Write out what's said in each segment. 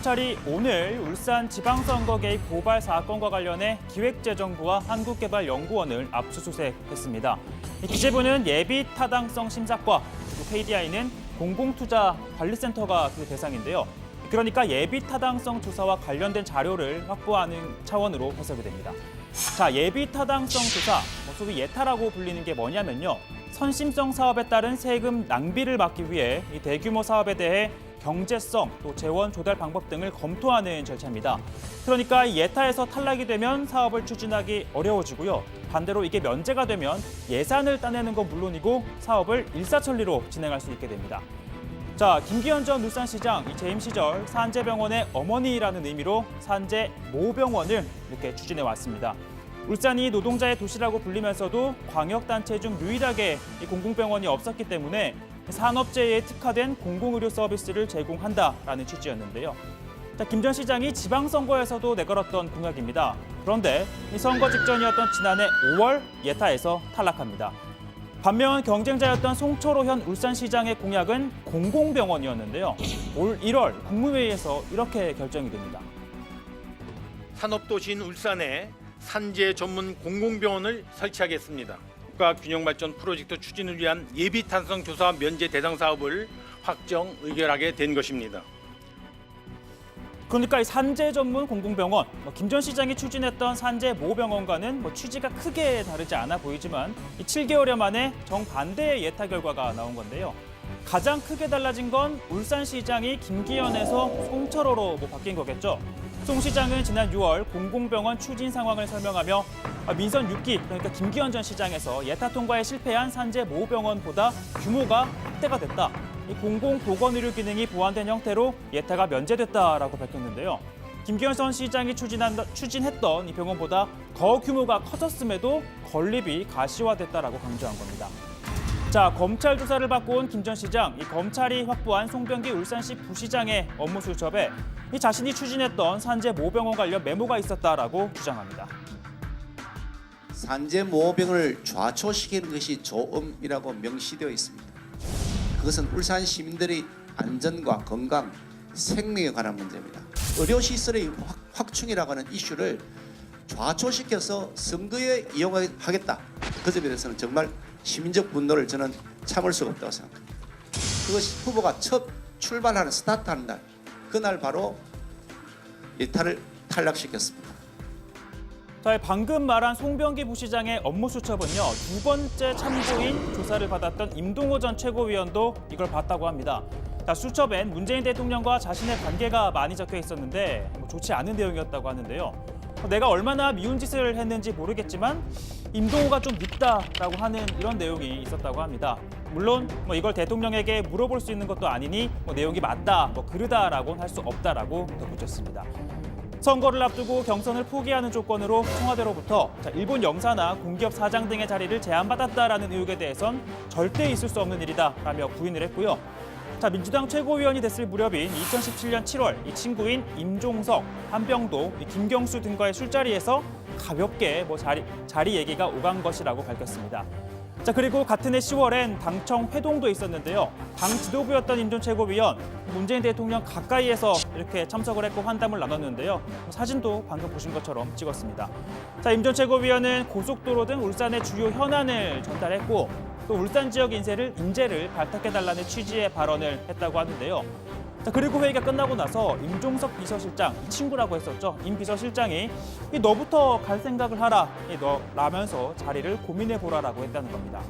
검찰이 오늘 울산 지방선거 개입 고발 사건과 관련해 기획재정부와 한국개발연구원을 압수수색했습니다. 기재부는 예비 타당성 심사과, 그리고 KDI는 공공투자 관리센터가 그 대상인데요. 그러니까 예비 타당성 조사와 관련된 자료를 확보하는 차원으로 해석이 됩니다. 자, 예비 타당성 조사, 소위 예타라고 불리는 게 뭐냐면요. 선심성 사업에 따른 세금 낭비를 막기 위해 이 대규모 사업에 대해 경제성, 또 재원 조달 방법 등을 검토하는 절차입니다. 그러니까 예타에서 탈락이 되면 사업을 추진하기 어려워지고요. 반대로 이게 면제가 되면 예산을 따내는 건 물론이고 사업을 일사천리로 진행할 수 있게 됩니다. 자, 김기현 전 울산시장 재임 시절 산재병원의 어머니라는 의미로 산재모병원을 이렇게 추진해 왔습니다. 울산이 노동자의 도시라고 불리면서도 광역단체 중 유일하게 이 공공병원이 없었기 때문에 산업재해에 특화된 공공의료 서비스를 제공한다라는 취지였는데요. 자, 김 전 시장이 지방선거에서도 내걸었던 공약입니다. 그런데 이 선거 직전이었던 지난해 5월 예타에서 탈락합니다. 반면 경쟁자였던 송철호 현 울산시장의 공약은 공공병원이었는데요. 올 1월 국무회의에서 이렇게 결정이 됩니다. 산업도시인 울산에 산재 전문 공공병원을 설치하겠습니다. 국가균형발전 프로젝트 추진을 위한 예비 타당성 조사 면제 대상 사업을 확정 의결하게 된 것입니다. 그러니까 이 산재 전문 공공병원, 김 전 시장이 추진했던 산재모병원과는 취지가 크게 다르지 않아 보이지만 이 7개월여 만에 정반대의 예타 결과가 나온 건데요. 가장 크게 달라진 건 울산시장이 김기현에서 송철호로 바뀐 거겠죠. 송 시장은 지난 6월 공공병원 추진 상황을 설명하며 민선 6기, 그러니까 김기현 전 시장에서 예타 통과에 실패한 산재모병원보다 규모가 확대가 됐다. 이 공공보건의료 기능이 보완된 형태로 예타가 면제됐다라고 밝혔는데요. 김기현 전 시장이 추진했던 이 병원보다 더 규모가 커졌음에도 건립이 가시화됐다라고 강조한 겁니다. 자, 검찰 조사를 받고 온 김 전 시장, 이 검찰이 확보한 송병기 울산시 부시장의 업무 수첩에 이 자신이 추진했던 산재모병원 관련 메모가 있었다라고 주장합니다. 산재모병을 좌초시키는 것이 조음이라고 명시되어 있습니다. 그것은 울산 시민들의 안전과 건강, 생명에 관한 문제입니다. 의료시설의 확충이라고 하는 이슈를 좌초시켜서 선거에 이용하겠다. 그 점에 대해서는 정말 시민적 분노를 저는 참을 수가 없다고 생각합니다. 그것이 후보가 첫 출발하는 스타트하는 날, 그날 바로 예타를 탈락시켰습니다. 자, 방금 말한 송병기 부시장의 업무 수첩은요, 두 번째 참고인 조사를 받았던 임동호 전 최고위원도 이걸 봤다고 합니다. 자, 수첩엔 문재인 대통령과 자신의 관계가 많이 적혀 있었는데 좋지 않은 내용이었다고 하는데요. 내가 얼마나 미운 짓을 했는지 모르겠지만 임동호가 좀 밉다라고 하는 이런 내용이 있었다고 합니다. 물론 이걸 대통령에게 물어볼 수 있는 것도 아니니 내용이 맞다, 그르다라고는 할 수 없다라고 덧붙였습니다. 선거를 앞두고 경선을 포기하는 조건으로 청와대로부터 일본 영사나 공기업 사장 등의 자리를 제안받았다라는 의혹에 대해선 절대 있을 수 없는 일이다라며 부인을 했고요. 자, 민주당 최고위원이 됐을 무렵인 2017년 7월 이 친구인 임종석, 한병도, 김경수 등과의 술자리에서 가볍게 자리 얘기가 오간 것이라고 밝혔습니다. 자, 그리고 같은 해 10월엔 당청 회동도 있었는데요. 당 지도부였던 임 전 최고위원, 문재인 대통령 가까이에서 이렇게 참석을 했고 환담을 나눴는데요. 사진도 방금 보신 것처럼 찍었습니다. 자, 임 전 최고위원은 고속도로 등 울산의 주요 현안을 전달했고 또 울산 지역 인재를 발탁해달라는 취지의 발언을 했다고 하는데요. 자, 그리고 회의가 끝나고 나서 임종석 비서실장, 친구라고 했었죠. 임 비서실장이 너부터 갈 생각을 하라, 라면서 자리를 고민해보라라고 했다는 겁니다.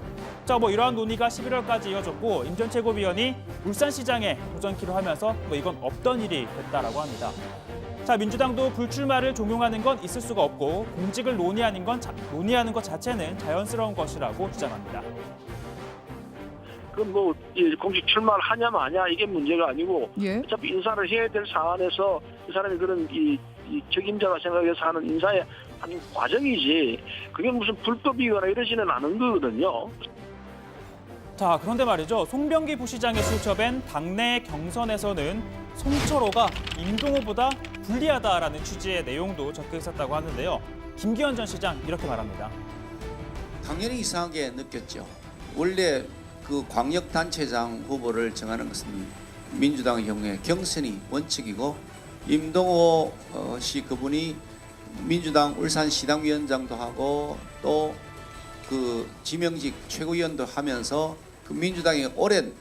자, 이러한 논의가 11월까지 이어졌고 임 전 최고위원이 울산시장에 도전키로 하면서 이건 없던 일이 됐다라고 합니다. 자, 민주당도 불출마를 종용하는 건 있을 수가 없고 공직을 논의하는 것 자체는 자연스러운 것이라고 주장합니다. 그럼 이 공식 출마를 하냐 마냐 이게 문제가 아니고 어차피 인사를 해야 될 사안에서 이 사람이 그런 이 적임자가 생각해서 하는 인사의 한 과정이지 그게 무슨 불법이거나 이러지는 않은 거거든요. 자, 그런데 말이죠. 송병기 부시장의 수첩엔 당내 경선에서는 송철호가 임동호보다 불리하다라는 취지의 내용도 적혀 있었다고 하는데요. 김기현 전 시장 이렇게 말합니다. 당연히 이상하게 느꼈죠. 원래 그 광역단체장 후보를 정하는 것은 민주당의 경우에 경선이 원칙이고 임동호 씨 그분이 민주당 울산시당위원장도 하고 또 그 지명직 최고위원도 하면서 그 민주당의 오랜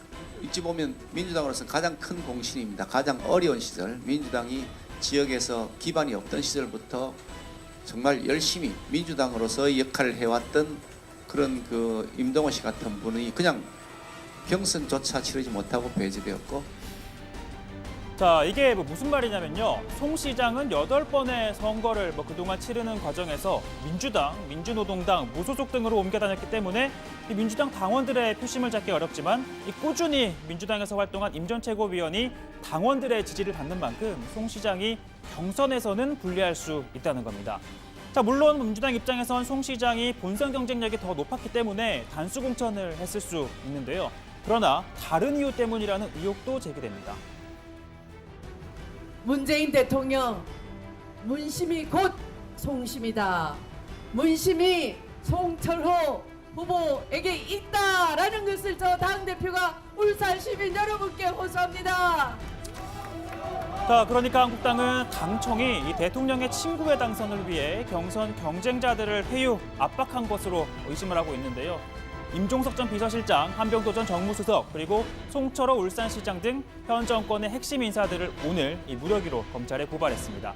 어찌 보면 민주당으로서는 가장 큰 공신입니다. 가장 어려운 시절 민주당이 지역에서 기반이 없던 시절부터 정말 열심히 민주당으로서의 역할을 해왔던 그런 그 임동호 씨 같은 분이 그냥 경선조차 치르지 못하고 배제되었고 자, 이게 무슨 말이냐면요. 송 시장은 8번의 선거를 그동안 치르는 과정에서 민주당, 민주노동당, 무소속 등으로 옮겨 다녔기 때문에 이 민주당 당원들의 표심을 잡기 어렵지만 이 꾸준히 민주당에서 활동한 임 전 최고위원이 당원들의 지지를 받는 만큼 송 시장이 경선에서는 불리할 수 있다는 겁니다. 자, 물론 민주당 입장에선 송 시장이 본선 경쟁력이 더 높았기 때문에 단수 공천을 했을 수 있는데요. 그러나 다른 이유 때문이라는 의혹도 제기됩니다. 문재인 대통령, 문심이 곧 송심이다. 문심이 송철호 후보에게 있다라는 것을 저 당대표가 울산 시민 여러분께 호소합니다. 자, 그러니까 한국당은 당청이 이 대통령의 친구의 당선을 위해 경선 경쟁자들을 회유, 압박한 것으로 의심을 하고 있는데요. 임종석 전 비서실장, 한병도 전 정무수석, 그리고 송철호 울산시장 등 현 정권의 핵심 인사들을 오늘 이 무더기로 검찰에 고발했습니다.